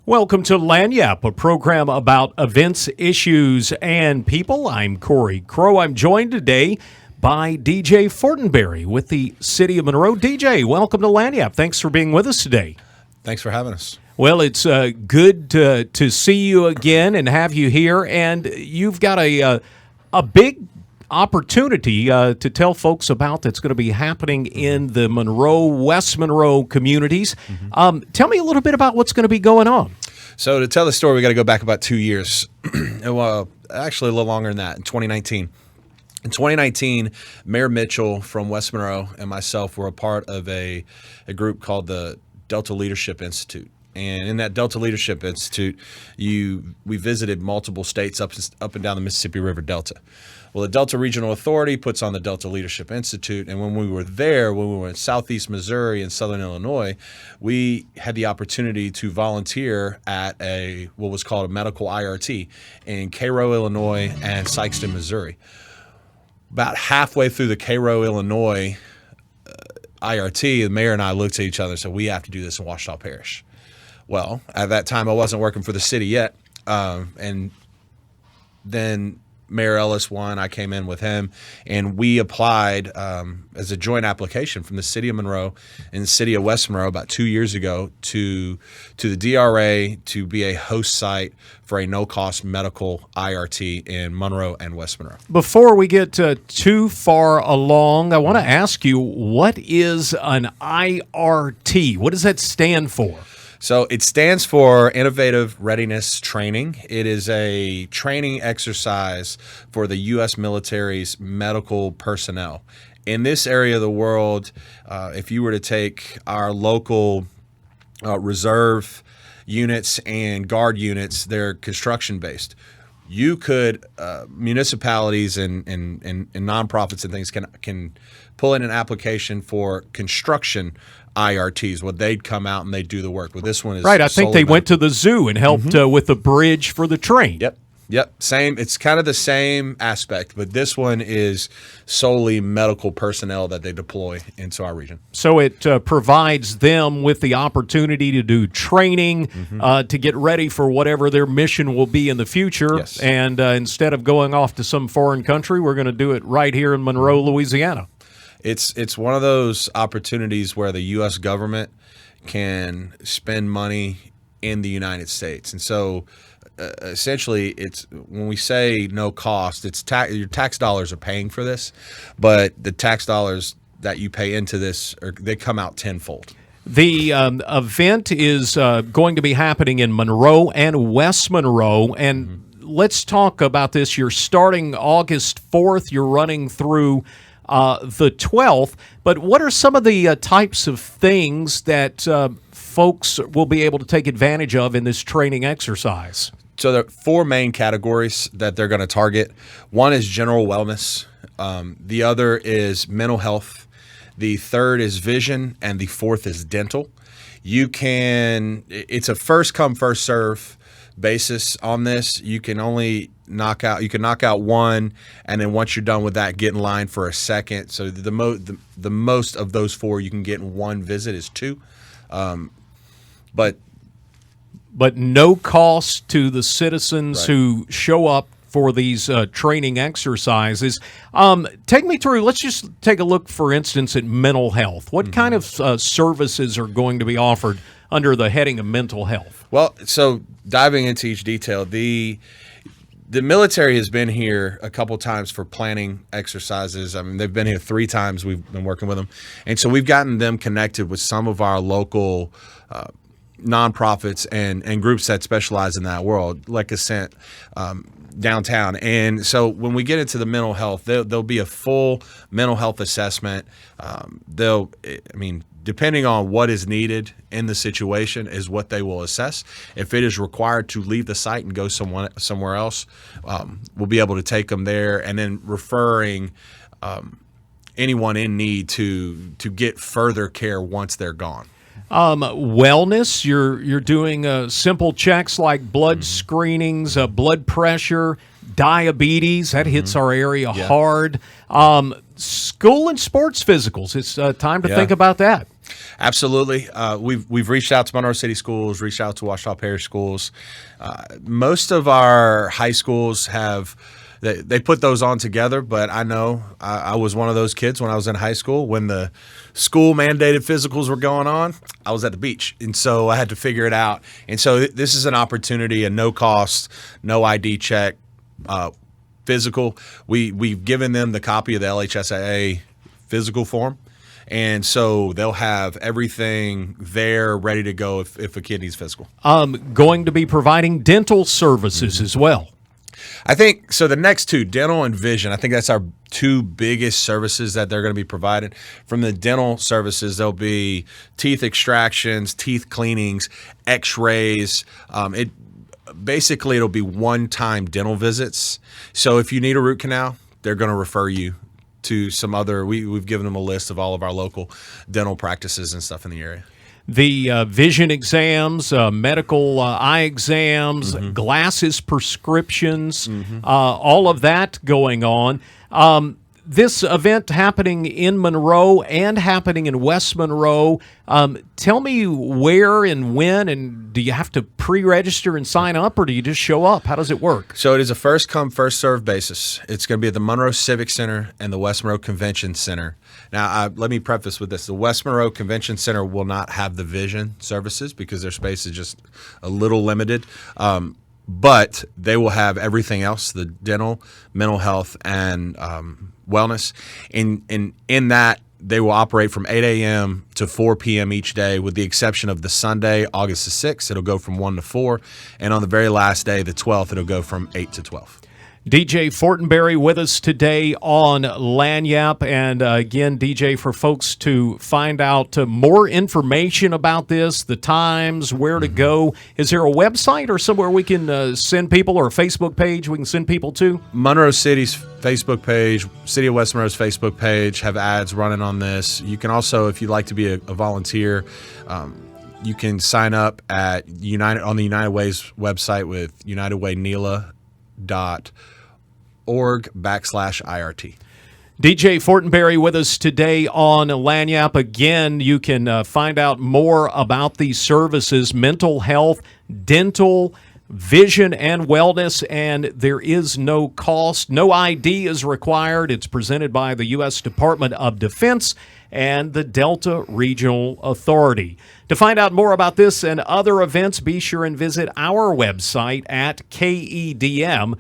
Welcome to Lagniappe, a program about events, issues, and people. I'm Corey Crow. I'm joined today by DJ Fortenberry with the City of Monroe. DJ, welcome to Lagniappe. Thanks for being with us today. Thanks for having us. Well, it's good to see you again and have you here, and you've got a big opportunity to tell folks about that's going to be happening in the Monroe, West Monroe communities. Tell me a little bit about what's going to be going on. So to tell the story, we got to go back about 2 years. Well, actually a little longer than that, in 2019. In 2019, Mayor Mitchell from West Monroe and myself were a part of a group called the Delta Leadership Institute. And in that Delta Leadership Institute, we visited multiple states up and down the Mississippi River Delta. Well, the Delta Regional Authority puts on the Delta Leadership Institute, and when we were there, when we were in southeast Missouri and southern Illinois, we had the opportunity to volunteer at what was called a medical IRT in Cairo, Illinois, and Sikeston, Missouri. About halfway through the Cairo, Illinois IRT, the mayor and I looked at each other and said, we have to do this in Ouachita Parish. Well, at that time, I wasn't working for the city yet, and then Mayor Ellis won. I came in with him, and we applied as a joint application from the City of Monroe and the City of West Monroe about 2 years ago to the DRA to be a host site for a no-cost medical IRT in Monroe and West Monroe. Before we get too far along, I want to ask you, what is an IRT? What does that stand for? So it stands for Innovative Readiness Training. It is a training exercise for the U.S. military's medical personnel. In this area of the world, if you were to take our local reserve units and guard units, they're construction-based. You could, municipalities and nonprofits and things can pull in an application for construction IRTs. Well, they'd come out and they'd do the work. Well, this one is right. I think they went to the zoo and helped with the bridge for the train. Yep. Same. It's kind of the same aspect, but this one is solely medical personnel that they deploy into our region. So it provides them with the opportunity to do training to get ready for whatever their mission will be in the future. Yes. And instead of going off to some foreign country, we're going to do it right here in Monroe, Louisiana. It's one of those opportunities where the U.S. government can spend money in the United States. And so essentially, it's when we say no cost, it's your tax dollars are paying for this, but the tax dollars that you pay into this, they come out tenfold. The event is going to be happening in Monroe and West Monroe, and let's talk about this. You're starting August 4th. You're running through the 12th, but what are some of the types of things that folks will be able to take advantage of in this training exercise? So there are four main categories that they're going to target. One is general wellness. The other is mental health. The third is vision, and the fourth is dental. It's a first come, first serve basis on this. You can knock out one, and then once you're done with that, get in line for a second. So the most of those four you can get in one visit is two, but no cost to the citizens who show up for these training exercises. Take me through. Let's just take a look, for instance, at mental health. What kind of services are going to be offered under the heading of mental health? Well, so diving into each detail, the military has been here a couple times for planning exercises. I mean, they've been here 3 times. We've been working with them. And so we've gotten them connected with some of our local nonprofits and groups that specialize in that world, like Ascent downtown. And so when we get into the mental health, there'll be a full mental health assessment. Depending on what is needed in the situation is what they will assess. If it is required to leave the site and go somewhere else, we'll be able to take them there, and then referring anyone in need to get further care once they're gone. Wellness, you're doing simple checks like blood screenings, blood pressure, diabetes. That hits our area hard. School and sports physicals. It's time to think about that. Absolutely. We've reached out to Monroe City Schools, reached out to Ouachita Parish Schools. Most of our high schools have they put those on together, but I know I was one of those kids when I was in high school. When the school mandated physicals were going on, I was at the beach, and so I had to figure it out. And so this is an opportunity, a no cost, no ID check physical. We've given them the copy of the LHSAA physical form. And so they'll have everything there ready to go if a kid needs physical. Going to be providing dental services as well. I think so. The next two, dental and vision, I think that's our two biggest services that they're going to be provided. From the dental services, there'll be teeth extractions, teeth cleanings, x-rays. It'll be one-time dental visits. So if you need a root canal, they're going to refer you to some other. We've given them a list of all of our local dental practices and stuff in the area. The vision exams, medical eye exams, glasses prescriptions, all of that going on. This event happening in Monroe and happening in West Monroe. Tell me where and when, and do you have to pre-register and sign up, or do you just show up? How does it work? So it is a first-come, first-served basis. It's going to be at the Monroe Civic Center and the West Monroe Convention Center. Now, let me preface with this. The West Monroe Convention Center will not have the vision services because their space is just a little limited. But they will have everything else, the dental, mental health, and wellness. In that, they will operate from 8 a.m. to 4 p.m. each day, with the exception of the Sunday, August the 6th. It'll go from 1 to 4. And on the very last day, the 12th, it'll go from 8 to 12. DJ Fortenberry with us today on Lagniappe. And again, DJ, for folks to find out more information about this, the times, where to go, is there a website or somewhere we can send people, or a Facebook page we can send people to? Monroe City's Facebook page, City of West Monroe's Facebook page have ads running on this. You can also, if you'd like to be a volunteer, you can sign up at on the United Way's website with unitedwaynela.org/IRT. DJ Fortenberry with us today on Lagniappe. Again, you can find out more about these services: mental health, dental, vision, and wellness, and there is no cost. No ID is required. It's presented by the U.S. Department of Defense and the Delta Regional Authority. To find out more about this and other events, be sure and visit our website at KEDM.org.